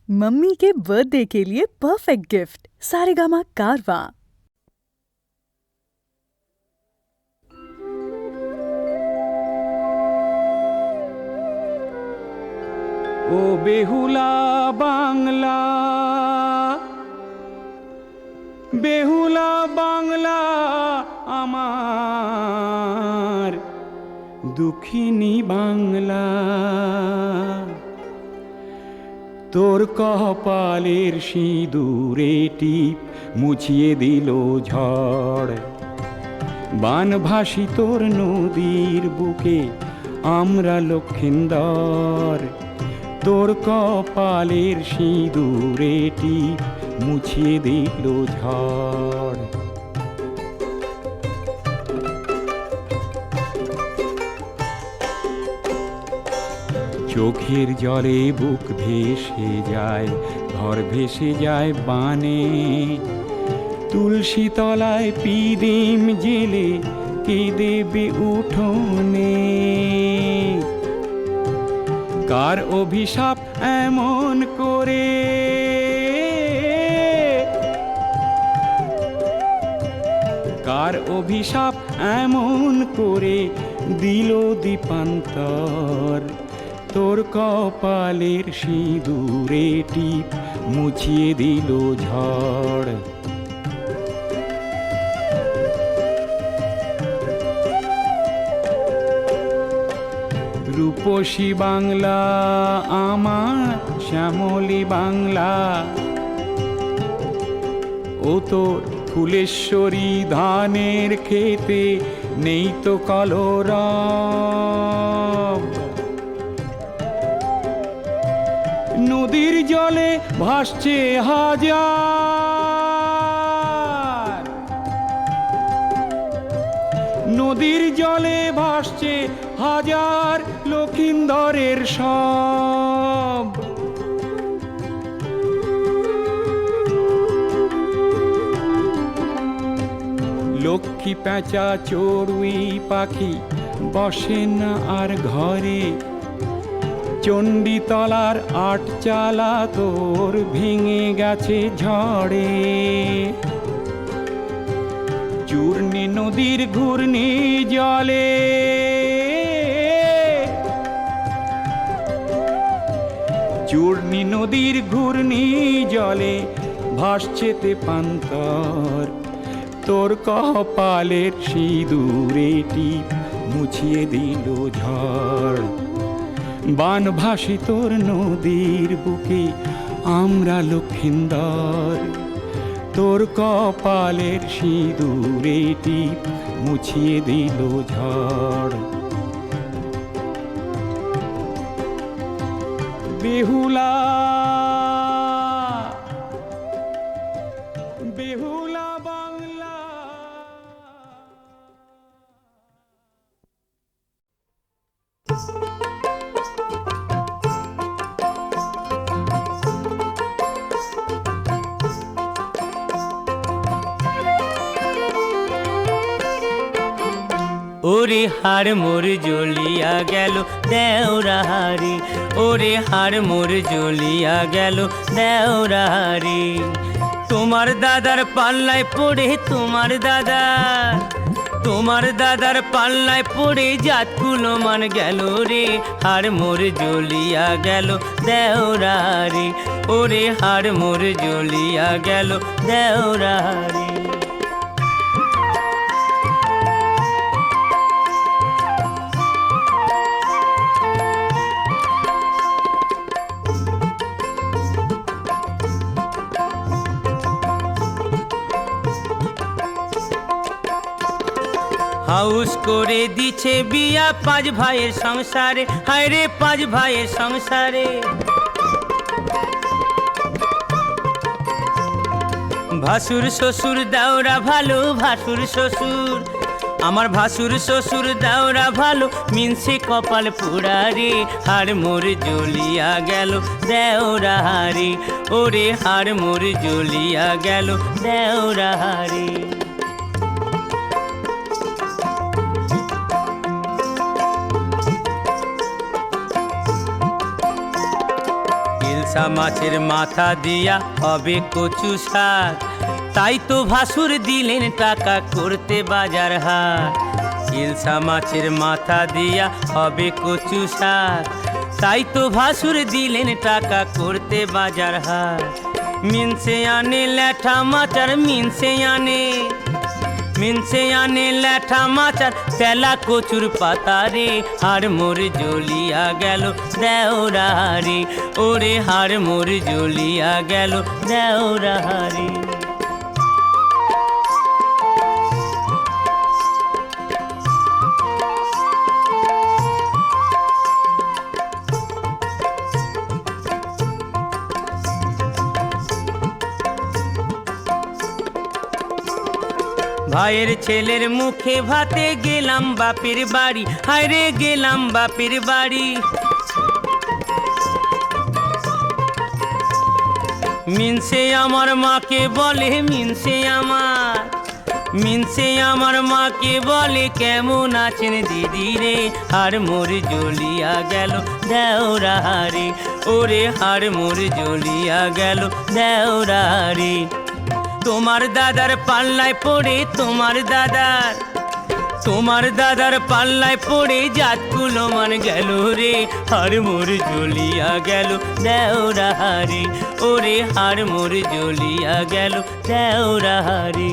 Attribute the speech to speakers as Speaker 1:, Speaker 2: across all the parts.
Speaker 1: Mummy के birthday के लिए परफेक्ट गिफ्ट सारेगामा कारवां।
Speaker 2: ও বেহুলা বাংলা, বেহুলা বাংলা আমার দুঃখিনী বাংলা। তোর কপালের সিঁদুরে টিপ মুছিয়ে দিল ঝড়, বানভাসী তোর নদীর বুকে আমরা লক্ষিন্দর। তোর কপালের সিঁদুরে টিপ মুছিয়ে দিল ঝড়। চোখের জলে বুক ভেসে যায়, ঘর ভেসে যায় বানে। তুলসী তলায় পিদিম জেলে কে দেবে উঠোনে। কার অভিশাপ এমন করে, কার অভিশাপ এমন করে দিল দীপান্তর। তোর কপালের সিঁদুরে টিপ মুছিয়ে দিল ঝড়। রূপসী বাংলা আমার শ্যামলী বাংলা, ও তোর ফুলেশ্বরী ধানের খেতে নেই তো কলরব। নদীর জলে ভাসছে হাজার, নদীর জলে ভাসছে হাজার লক্ষিন্দরের সব। লক্ষ্মী পেঁচা চড়ুই পাখি বসে না আর ঘরে। চণ্ডীতলার আটচালা তোর ভেঙে গেছে ঝড়ে। চূর্ণী নদীর ঘূর্ণি জলে, চূর্ণী নদীর ঘূর্ণি জলে ভাসছে তেপান্তর। তোর কপালের সিঁদুরে টিপ মুছিয়ে দিল ঝড়, বানভাসী তোর নদীর বুকে আমরা লক্ষিন্দর। তোর কপালের সিঁদুরে টিপ মুছিয়ে দিল ঝড়। বেহুলা, বেহুলা বাংলা।
Speaker 3: ওরে হাড় মোর জ্বলিয়া গেল দেওরাহারি, ওরে হাড় মোর জ্বলিয়া গেল দেওরাহারি। তোমার দাদার পাল্লায় পড়ে, তোমার দাদা, তোমার দাদার পাল্লায় পড়ে জাতগুলো মান গেল রে। হাড় মোর জ্বলিয়া গেল দেওরাহারি, ওরে হাড় মোর জ্বলিয়া গেল দেওরাহারি। হাউস করে দিছে বিয়া পাঁচ ভাইয়ের সংসারে, হায় রে পাঁচ ভাইয়ের সংসারে। ভাসুর শ্বশুর দেওরা ভালো, ভাসুর শ্বশুর আমার ভাসুর শ্বশুর দেওরা ভালো, মিনসে কপাল পোড়া রে। হাড় মোর জ্বলিয়া গেল দেওরাহারি, ওরে হাড় মোর জ্বলিয়া গেল দেওরাহারি। ইলশা মাছের মাথা দিয়া হবে কচু শাক, তাই তো ভাসুর দিলেন টাকা করতে বাজার হাট। ইলশা মাছের মাথা দিয়া হবে কচু শাক, তাই তো ভাসুর দিলেন টাকা করতে বাজার হাট। মিনসে আনে ল্যাঠা মাচার, মিনসে আনে ল্যাঠা মাচার, পেলা কচুর পাতা রে, হার মোর জ্বলিয়া গেল দেওরা রে, ওরে হার মোর জ্বলিয়া গেল দেওরা রে। ভাইয়ের ছেলের মুখে ভাতে গেলাম বাপের বাড়ি, হায়রে গেলাম বাপের বাড়ি। মিনসে আমার মাকে বলে, মিনসে আমার মাকে বলে, কেমন আছেন দিদি রে, হার মোর জ্বলিয়া গেল দেওরা রে, ওরে হার মোর জ্বলিয়া গেল দেওরা রে। তোমার দাদার পাল্লায় পড়ে, তোমার দাদার পাল্লায় পড়ে জাতগুলো মান গেল রে, হার মোর জ্বলিয়া গেল দেওরা রে, ওরে হার মোর জ্বলিয়া গেল দেওরা রে।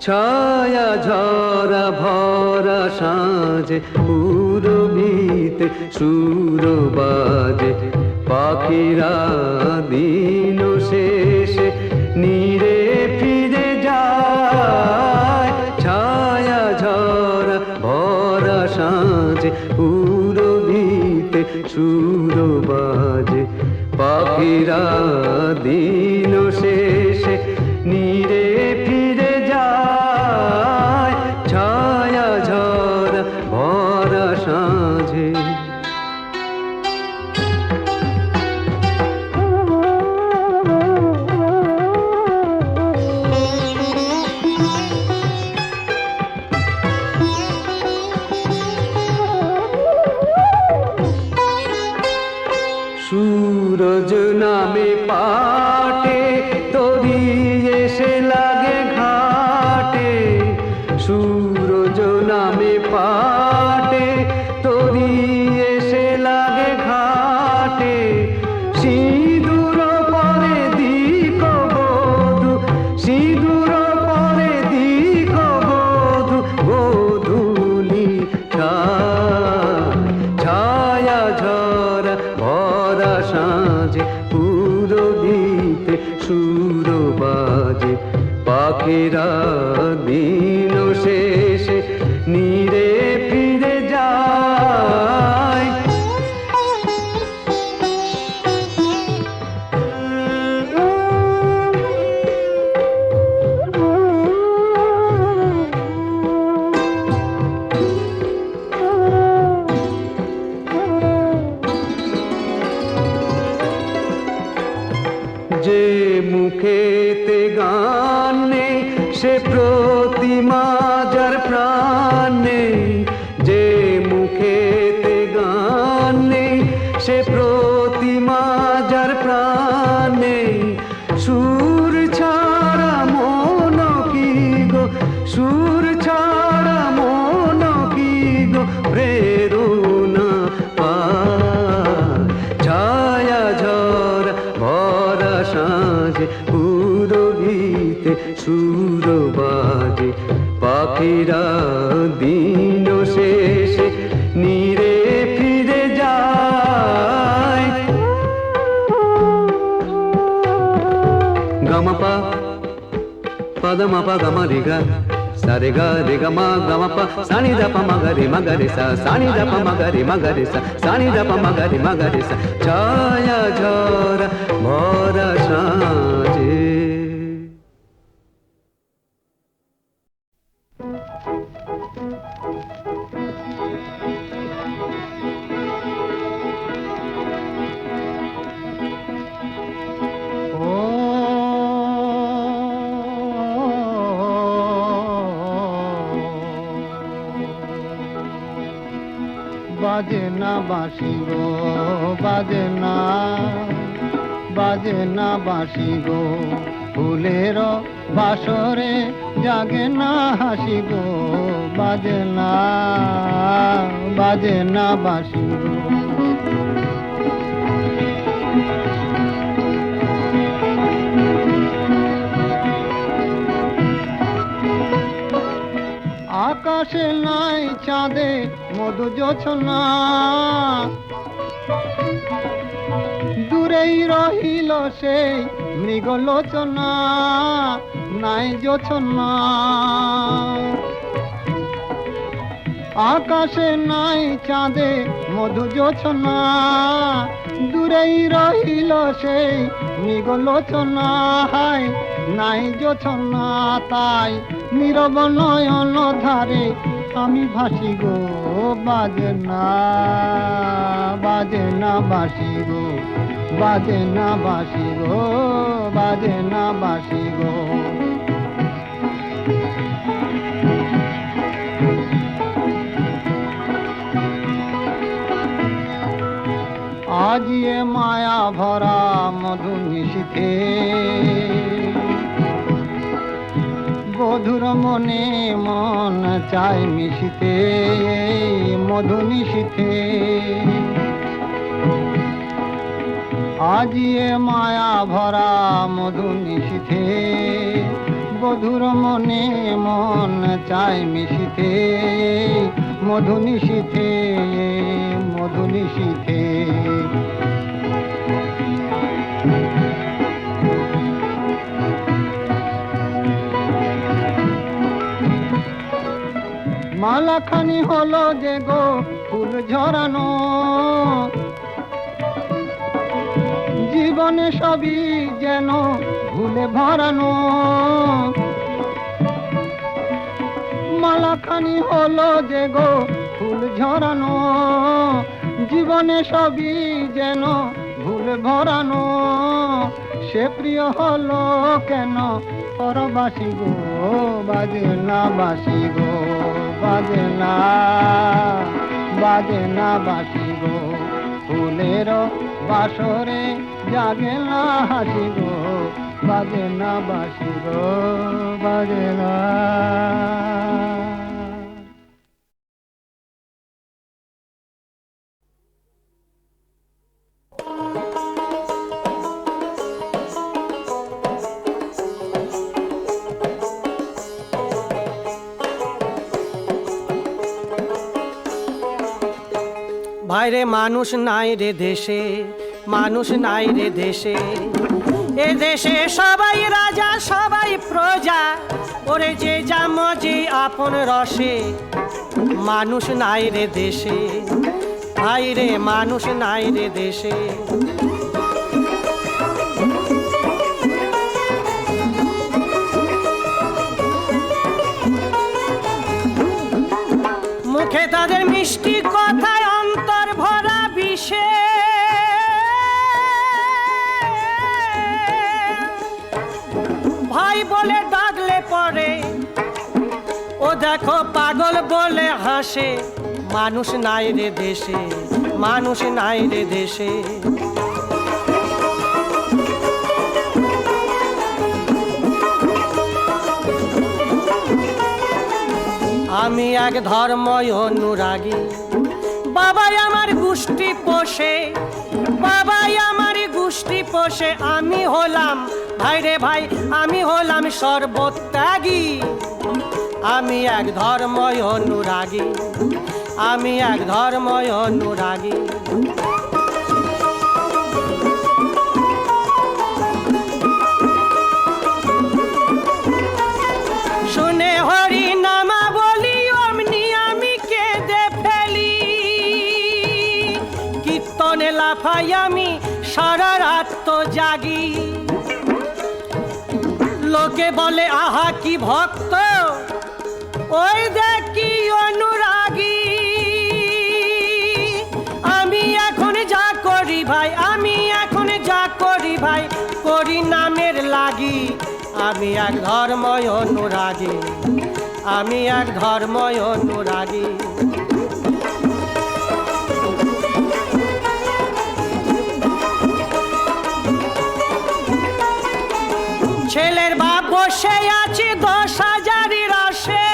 Speaker 4: ছায়া ঝরা ভরা সাঁঝে পুরবিতে সুর বাজে, পাখিরা দিন শেষে নীরে ফিরে যায়। ছায়া ঝরা ভরা সাঁঝে পুরবিতে সুর বাজে, পাখিরা দিন শেষে নীরে ফিরে যায়। ছায়া ঝরা ভরা সাঁঝে সূরজ নামে পাটে তরি এসে লাগে ঘাটে, সূরজ নামে পাটে তরি এসে লাগে ঘাটে। সিঁদুর পরে দিক বধূ, সিঁদুর পরে দিক বধূ, গোধূলি ছায়া ঝরা ভরা সাঁঝে পুরবিতে সুর বাজে, পাখিরা দিন শেষে নীরে ফিরে যায়। যে মুখেতে গান নেই সে প্রতিমা যার প্রাণ নেই, যে মুখেতে গান নেই সে প্রতিমা যার প্রাণ নেই। সুর ছাড়া মন কি গো, সুর ছাড়া মন কি গো, প্রেরণা পায়। ছায়া ঝরা ভরা সাঁঝে পুরবিতে সুর বাজে, পাখিরা দিন শেষে নীরে ফিরে যায়। গামাপা পাদামাপা গামা রেগা sa re ga ma pa sa ni da pa ma ga re sa ni da pa ma ga re sa ni da pa ma ga re sa ছায়া ঝরা ভরা সাঁঝে
Speaker 5: বাজে না বাঁশি গো বাজে না বাঁশি গো ফুলের বাসরে জাগে না হাসি গো বাজে না বাঁশি গো আকাশে নাই চাঁদে মধু জোছনা দূরেই রহিল সেই মৃগলোচনা নাই জোছনা আকাশে নাই চাঁদে মধু জোছনা দূরেই রহিল সেই মৃগলোচনা হায় নাই জোছনা তাই নীরব নয়ন ধারে আমি ভাসি গো বাজে না বাঁশি গো বাজে না বাঁশি গো বাজে না বাঁশি গো আজ এ মায়া ভরা মধু নিশীথে বধুর মনে মন চায় মিশিতে মধু নিশীথে আজ এ মায়া ভরা মধু নিশীথে বধুর মনে মন চায় মিশিতে মধু নিশীথে মধু নিশীথে মালাখানি হলো যে গো ফুল ঝরানো জীবনে সবই যেন ভুলে ভরানো মালাখানি হলো যে গো ফুল ঝরানো জীবনে সবই যেন ভুল ভরানো সে প্রিয় হলো কেন পরবাসী গো বাজে না বাঁশি গো বাজে না বাঁশি গো ফুলের বাসরে জাগে না হাসি গো বাজে না বাঁশি গো বাজে না
Speaker 6: ভাইরে মানুষ নাই রে দেশে মানুষ নাই রে দেশে এ দেশে সবাই রাজা সবাই প্রজা ওরে যে যা মজি আপন রসে মানুষ নাই রে দেশে ভাইরে মানুষ নাই রে দেশে মুখে তাদের মিষ্টি কথায় অন্তর ভরা বিষে ভাই বলে ডাকলে পরে ও দেখো পাগল বলে হাসে মানুষ নাই রে দেশে মানুষ নাই রে দেশে আমি এক ধর্ম অনুরাগী বাবাই আমার গোষ্ঠী পোষে বাবাই আমার গোষ্ঠী পোষে আমি হলাম ভাইরে ভাই আমি হলাম সর্বত্যাগী আমি এক ধর্ম অনুরাগী আমি এক ধর্ম অনুরাগী শুনে হরি কীর্তনে লাফাই আমি সারা রাত তো জাগি লোকে বলে আহা কি ভক্ত ওই দেখ কি অনুরাগী আমি এখন যা করি ভাই আমি এখন যা করি ভাই করি নামের লাগি আমি এক ধর্ময় অনুরাগী আমি এক ধর্ময় অনুরাগী ছেলের বাপ বসে আছে 10,000 রসে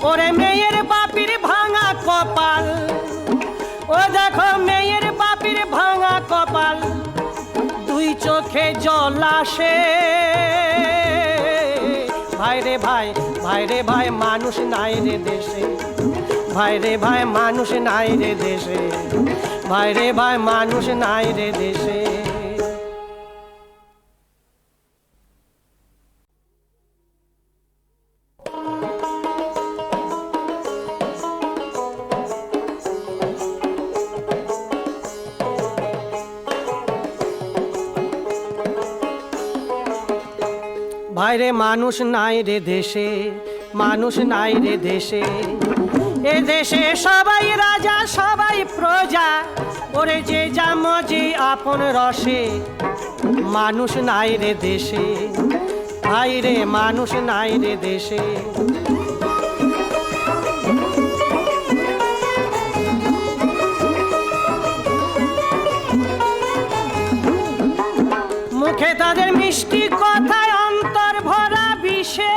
Speaker 6: ওরে মেয়ের বাপির ভাঙা কপাল ও দেখো মেয়ের বাপির ভাঙা কপাল দুই চোখে জল আসে ভাই রে ভাই ভাই রে ভাই মানুষ নাই রে দেশে ভাই রে ভাই মানুষ নাই রে দেশে ভাই রে ভাই মানুষ নাই রে দেশে ভাইরে মানুষ নাই রে দেশে মানুষ নাই রে দেশে এ দেশে সবাই রাজা সবাই প্রজা ওরে যে যা মজে আপন রসে মানুষ নাই রে দেশে ভাইরে মানুষ নাই রে দেশে মুখে তাদের মিষ্টি কথায় অন্তর ভরা বিষে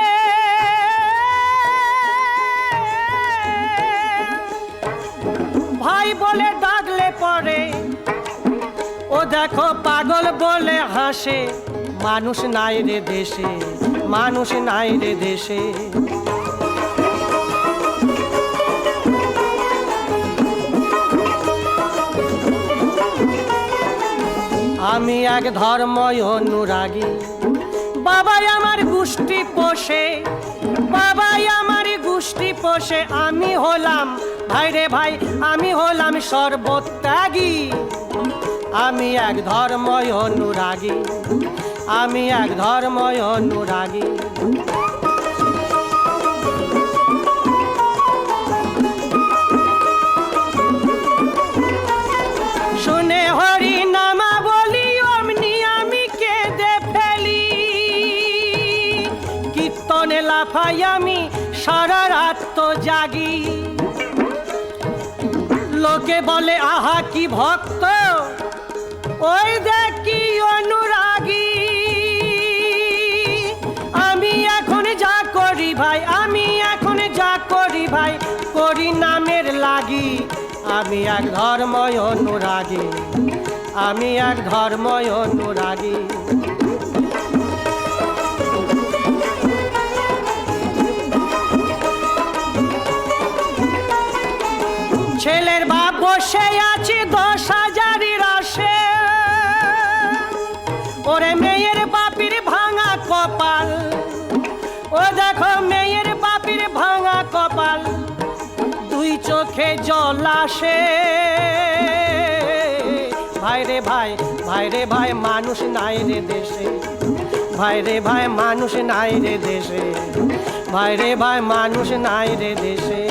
Speaker 6: ভাই বলে ডাকলে পরে ও দেখো পাগল বলে হাসে মানুষ নাই রে দেশে মানুষ নাই রে দেশে আমি এক ধর্ময় অনুরাগী বাবাই আমার গোষ্ঠী পোষে বাবাই আমার গোষ্ঠী পোষে আমি হলাম ভাই রে ভাই আমি হলাম সর্বত্যাগী আমি এক ধর্ময় অনুরাগী আমি এক ধর্ময় অনুরাগী শুনে হরি নামা বলি অমনি আমি কেঁদে ফেলি কীর্তনে লাফাই আমি সারা রাত তো জাগি লোকে বলে আহা কি ভক্ত ওই দেখ কি অনুরাগী আমি এখন যা করি ভাই আমি এখন যা করি ভাই করি নামের লাগি আমি এক ধর্ময় অনুরাগী আমি এক ধর্ময় অনুরাগী ছেলের বাপ বসে আছে 10,000 রসে ওরে মেয়ের বাপির ভাঙা কপাল ও দেখো মেয়ের বাপির ভাঙা কপাল দুই চোখে জল আসে ভাই রে ভাই ভাই রে ভাই মানুষ নাই রে দেশে ভাই রে ভাই মানুষ নাই রে দেশে ভাই রে ভাই মানুষ নাই রে দেশে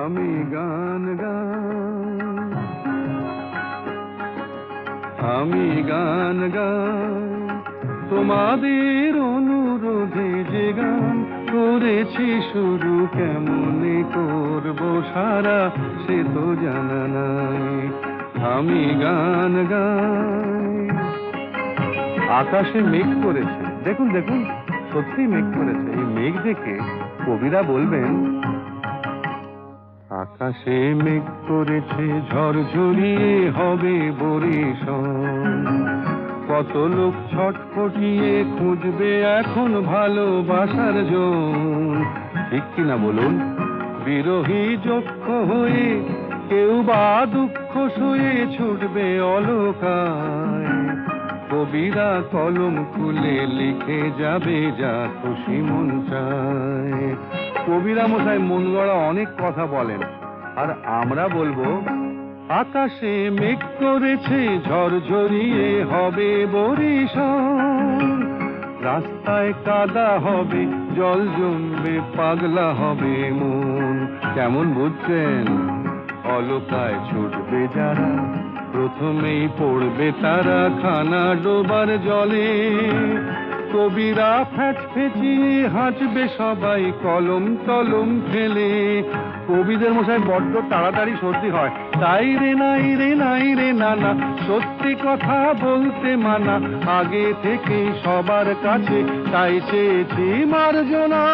Speaker 4: আমি গান গাই আমি গান গাই তোমাদের অনুরোধে যে গান করেছি শুরু কেমনে করব সারা সে তো জানা নাই আমি গান গাই আকাশে মেঘ করেছে দেখুন দেখুন সত্যি মেঘ করেছে এই মেঘ দেখে কবিরা বলবেন আকাশে মেঘ করেছে ঝড় ঝরিয়ে হবে বরিশন কত লোক ছটফটিয়ে খুঁজবে এখন ভালোবাসার জন ঠিক কিনা বলুন বিরহী যক্ষ হয়ে কেউ বা দুঃখ শুয়ে ছুটবে অলকায়
Speaker 7: কবিরা কলম খুলে লিখে যাবে যা খুশি মন চায়। কবিরা মশাই মন গড়া অনেক কথা বলেন, আর আমরা বলবো আকাশে মেঘ করেছে ঝরঝরিয়ে হবে বরিশান, রাস্তায় কাদা হবে জল জমবে পাগলা হবে মন। কেমন বুঝছেন? অলকায় ছুটবে যারা প্রথমেই পড়বে তারা খানা ডোবার জলে। কবিরা ফ্যাচ ফেঁচিয়ে হাঁচবে সবাই কলম কলম ফেলে। কবিদের মশাই বড্ড তাড়াতাড়ি সর্দি হয়, তাই রে নাই রে নাই রে নানা, সত্যি কথা বলতে মানা, আগে থেকে সবার কাছে তাই চেয়েছি মার্জনা।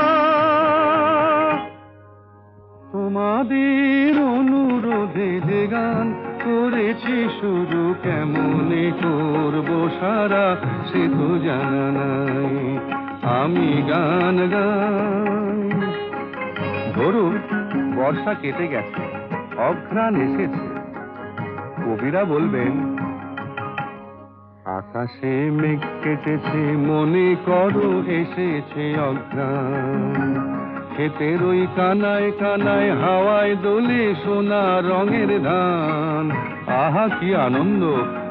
Speaker 7: তোমাদের অনুরোধে যে গান করেছি শুরু, কেমনে করবো সারা সে তো জানা নাই, আমি গান গাই। ধরুন বর্ষা কেটে গেছে, অঘ্রাণ এসেছে, কবিরা বলবেন আকাশে মেঘ কেটেছে মনে করো এসেছে অঘ্রাণ, ক্ষেতের ওই কানায় কানায় হাওয়ায় দোলে সোনা রঙের ধান। আহা কি আনন্দ!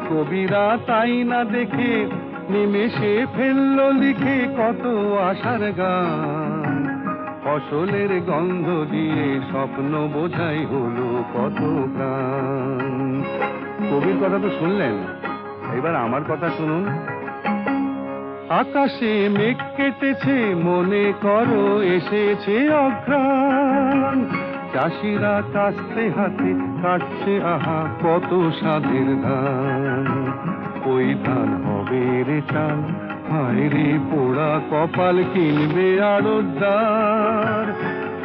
Speaker 7: কবিরা তাই না দেখে নিমেষে ফেললো লিখে কত আশার গান। ফসলের গন্ধ দিয়ে স্বপ্ন বোঝাই হলো কত প্রাণ। কবির কথা তো শুনলেন, এবার আমার কথা শুনুন। আকাশে মেঘ কেটেছে মনে করো এসেছে অঘ্রাণ, চাষিরা কাস্তে হাতে কাটছে আহা কত স্বাদের ধান। ওই ধান হবে রে চাল, হায় রে পোড়া কপাল কিনবে আড়তদার।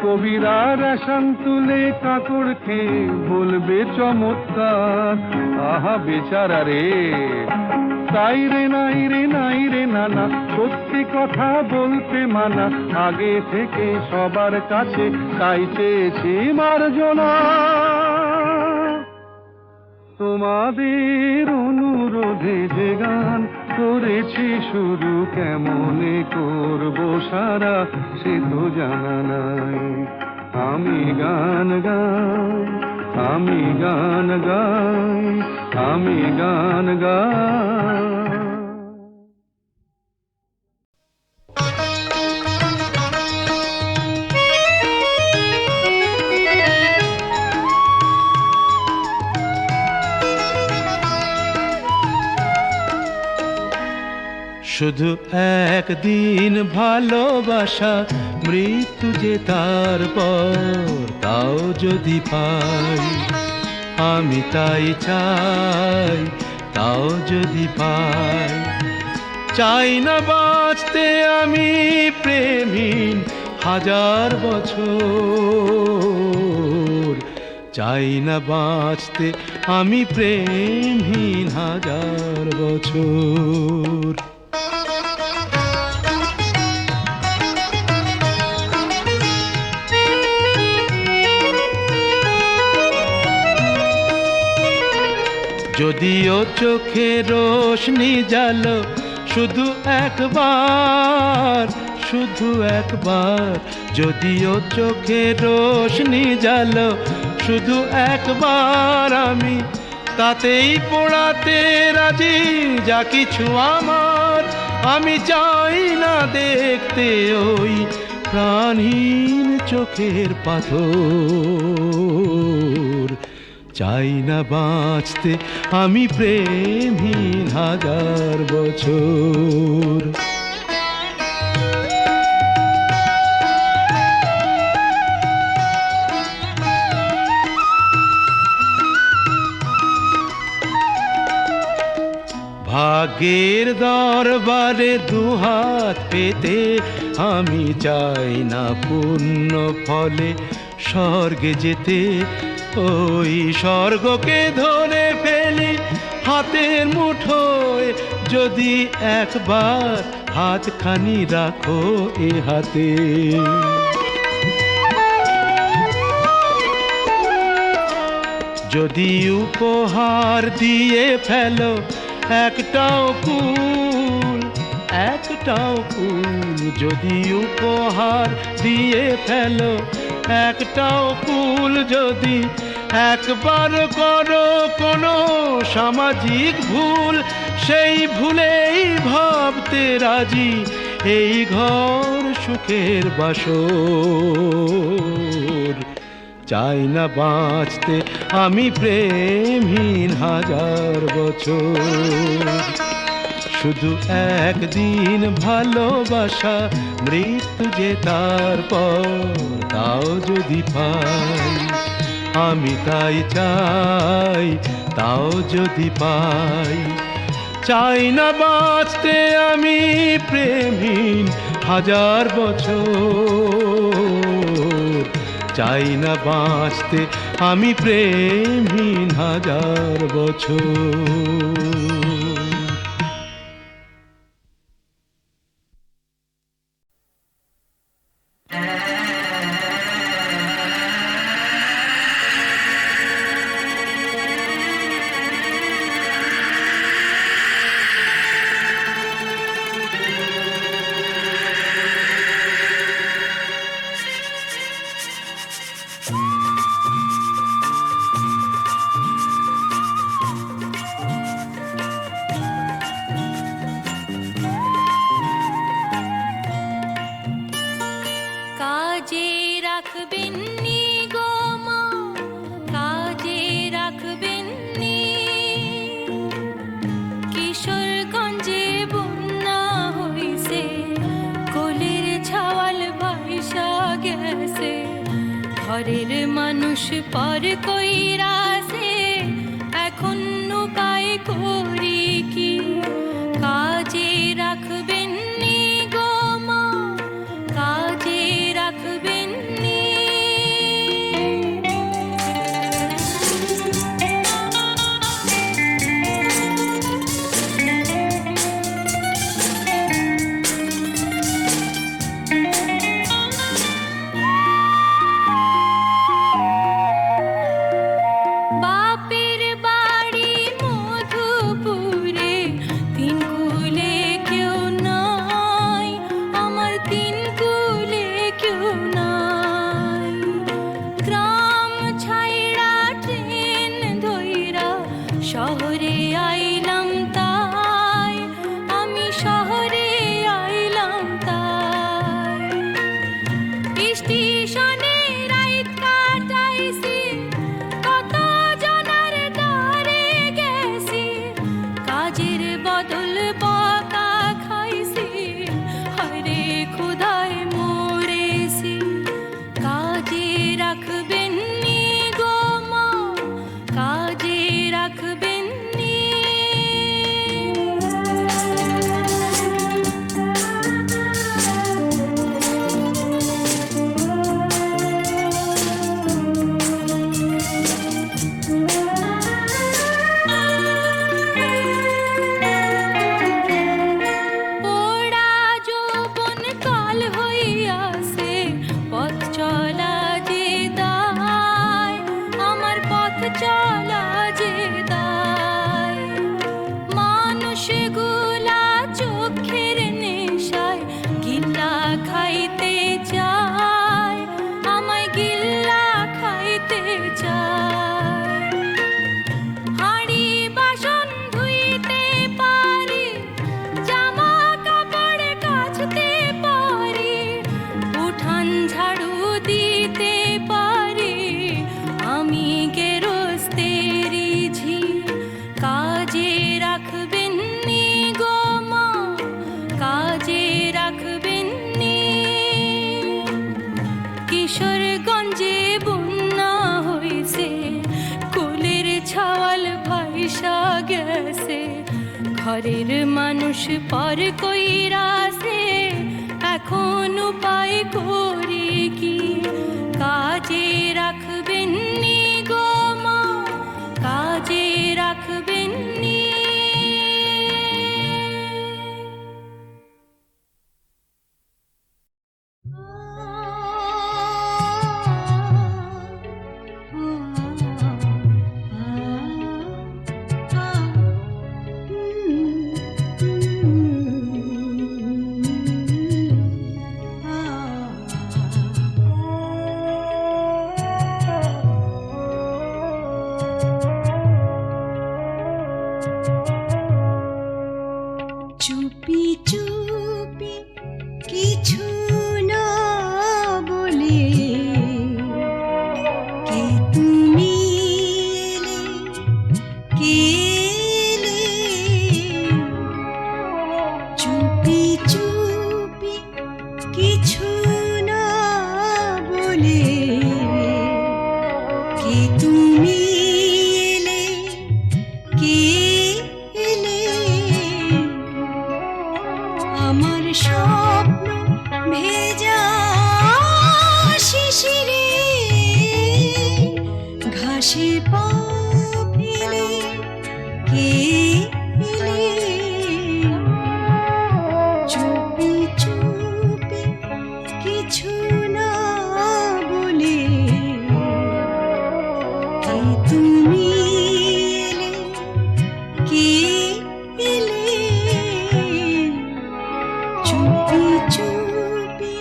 Speaker 7: কবিরা রেশন তুলে কাকড় খেয়ে বলবে চমৎকার, আহা বেচারা রে। তাই রে নাই রে নাই রে নানা, সত্যি কথা বলতে মানা, আগে থেকে সবার কাছে তাই চেয়েছি মার্জনা। তোমাদের অনুরোধে যে গান করেছি শুরু, কেমনে করবো সারা সে তো জানা নাই, আমি গান গাই, আমি গান গাই, আমি গান গাই।
Speaker 8: শুধু একদিন ভালোবাসা, মৃত্যু যে তারপর, তাও যদি পাই আমি তাই চাই, তাও যদি পাই। চাই না বাঁচতে আমি প্রেমহীন হাজার বছর, চাই না বাঁচতে আমি প্রেমহীন হাজার বছর। যদিও চোখে রোশনি জালো শুধু একবার, শুধু একবার, যদিও চোখে রোশনি জালো শুধু একবার, আমি তাতেই পোড়াতে রাজি যা কিছু আমার। আমি চাই না দেখতে ওই প্রাণহীন চোখের পাথর, চাই না বাঁচতে আমি প্রেমহীন হাজার বছর। ভাগ্যের দরবারে দুহাত পেতে আমি চাই না পূর্ণ ফলে স্বর্গে যেতে, ওই স্বর্গকে ধরে ফেলি হাতের মুঠোয়, যদি একবার হাতখানি রাখো এ হাতে। যদি উপহার দিয়ে ফেলো একটাও ফুল যদি উপহার দিয়ে ফেলো, একটাও ফুল যদি একবার করো কোনো সামাজিক ভুল, সেই ভুলেই ভাবতে রাজি এই ঘর সুখের বাসর। চাই না বাঁচতে আমি প্রেমহীন হাজার বছর, শুধু একদিন ভালোবাসা, মৃত্যু যে তারপর, তাও যদি পাই আমি তাই চাই, তাও যদি পাই। চাই না বাঁচতে আমি প্রেমহীন হাজার বছর, চাই না বাঁচতে আমি প্রেমহীন হাজার বছর।
Speaker 9: ঘরের মানুষ পর কইরাছে, এখন উপায় করি কি? কাজে রাখবেন নি গো মা, কাজে রাখবেন নি। শহরে আইলাম তাই, আমি শহরে আইলাম তাই। স্টেশনে রাত কাটাইছি, কত জনার ডরে গেছি, কাজের বদল বকা খাইছি, হরে ক্ষুধায় মরেছি। কাজে রাখবেন নি গো মা, কাজে রাখবেন নি। পোড়া যৌবন কাল হইয়াছে, পথ চলা যে দায়, আমার পথ চলা যে দায়। মানুষগুলা চোখের নেশায় গিল্লা খাইতে চায়, আমায় গিল্লা খাইতে চায়। হাঁড়ি বাসন ধুইতে পারি, জামা কাপড় কাচতে পারি, উঠান ঝাড়ু দিতে পারি, আমি গেরস্তেরি ঝি। কাজে রাখবেন নি গো মা, কাজে রাখবেন নি। কিশোরগঞ্জে বন্যা হইছে, কুলের ছাওয়াল ভাইসা গেছে, ঘরের মানুষ পর কইরাছে, এখন উপায় করি কি? কাজে রাখবেন নি গো মা, কাজে রাখবেন নি। কিছু না বলে কি তুমি এলে, কে এলে আমার স্বপ্ন ভেজা শিশিরে ঘাসে পা ফেলে, কে এলে চুপি চুপি কিছু না বলে, কে তুমি এলে, কে এলে চুপি চুপি।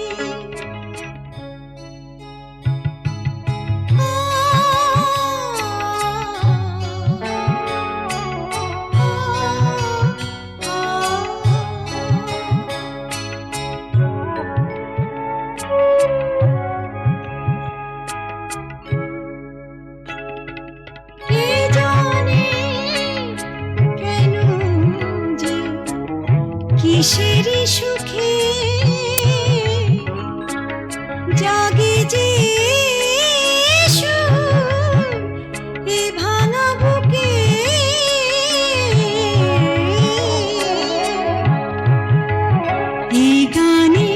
Speaker 9: কে জানে কেন যে কিসেরই সুখে জাগে যে সুর এ ভাঙা বুকে, এই গানে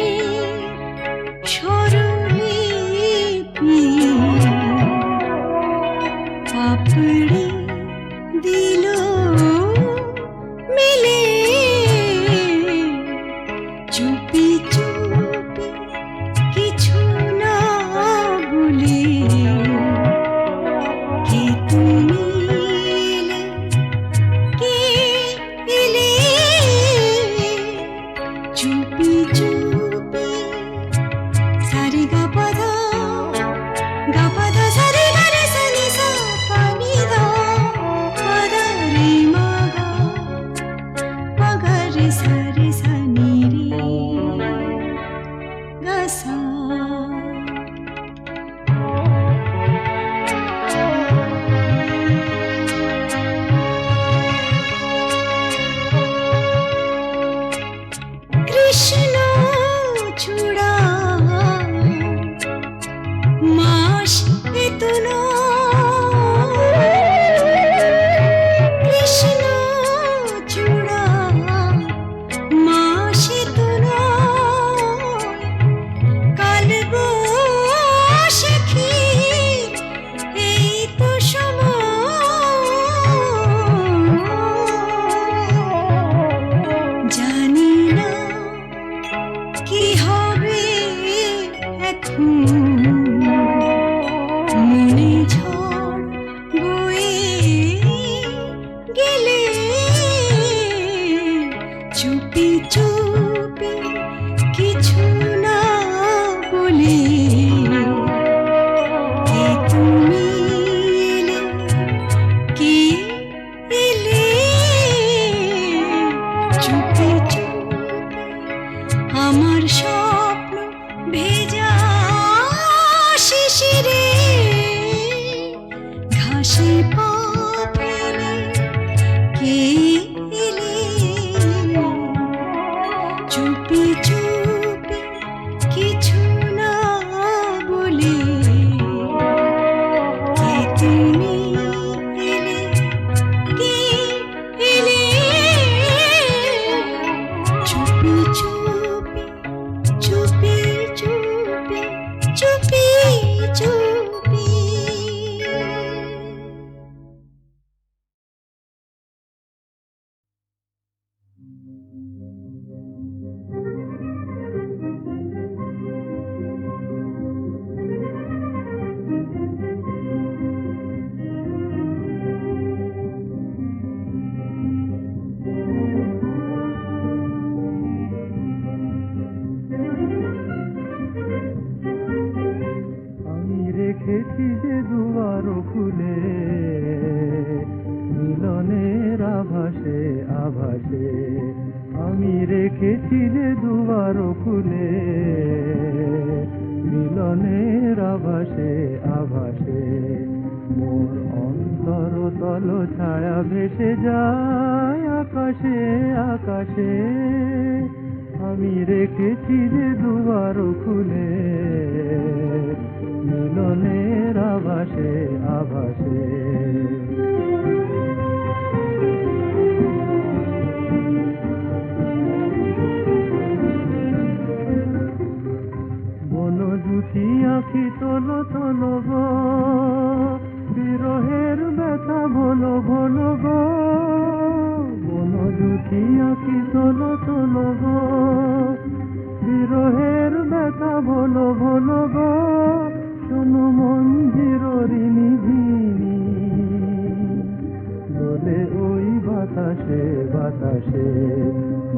Speaker 9: স্বরলিপি পাপড়ি দিল মিলে, চুপি চুপি কিছু না বলে, কে তুমি এলে, কে এলে চুপি চুপি। সারে গা পাধা, গা পাধা সারে গা রে সা নি সা পা নি ধা, পাধা রে মা গা, মা গা রে সা নি রে গা সা। কৃষ্ণ চূড়া মাস এত নয়, কৃষ্ণ চূড়া মাস এত নয়, কাল বৈশাখী এই তো সময়, জানি না কি হবে এখন, মনে ঝড় বয়ে গেলে, চুপি চুপি কিছু না বলে, কে তুমি এলে, কে এলে চুপি চুপি আমার স্বপ্ন ভেজা শিশিরে ঘাসে পা ফেলে, কে এলে চুপি চুপি কিছু না বলে, কে তুমি এলে, কে এলে চুপি চুপি, চুপি চুপি, চুপি চুপি।
Speaker 8: আমি রেখেছি যে দুয়ারো খুলে, মিলনের আভাসে আভাসে, আমি রেখেছি যে দুয়ারো খুলে, মিলনের আভাসে আভাসে, মোর অন্তর তল ছায়া ভেসে যায় আকাশে আকাশে, আমি রেখেছি যে দুয়ার খুলে মিলনের আভাসে আভাসে। বনজুতি আঁখি তোলো তোলো গো, বিরহের ব্যথা ভোলো ভোলো গো। বনজুতি আঁখি তোলো তোলো গো, বিরহের ব্যথা ভোলো ভোলো গো। শোনো মঞ্জির ঋণী ঝিনি দোলে ওই বাতাসে বাতাসে।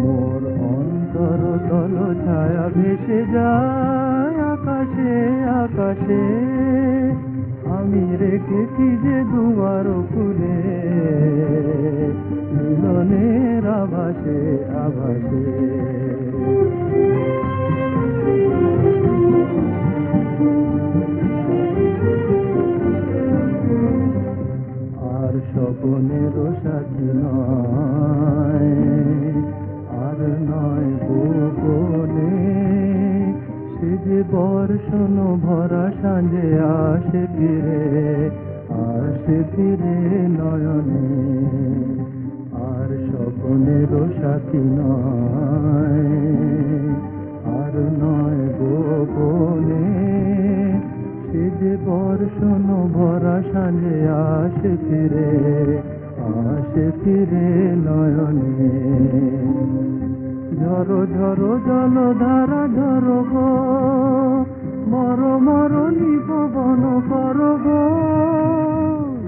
Speaker 8: মোর অন্তর তল ছায়া ভেসে যায় আকাশে আকাশে। আমি রেখেছি যে দুয়ার খুলে মিলনের আভাসে আভাসে। আর স্বপনের সাথী নয়, আর নয় গোপনে। সে যে বর্ষণ ভরা সাঁঝে আসে ফিরে নয়নে। আর স্বপনের সাথী নয়, আর নয় গোপনে। সে যে বর্ষণ ভরা সাঁঝে আসে ফিরে নয়নে। ঝরো ঝরো জলধারা ঝরো গো, মর মর নিপবন কর গো।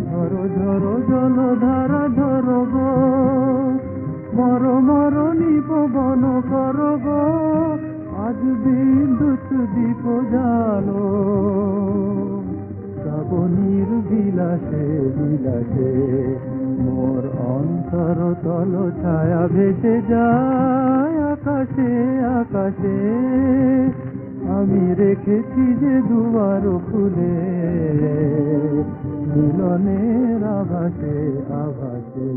Speaker 8: ঝরো ঝরো জলধারা ঝরো গো, মর মর নিপবন কর গো। আজ বিদ্যুৎ দীপ জালো, শ্রাবণীর বিলাসে বিলাসে। মোর অন্তর তল ছায়া ভেসে যায় আকাশে আকাশে। আমি রেখেছি যে দুয়ার খুলে মিলনের আভাসে আভাসে।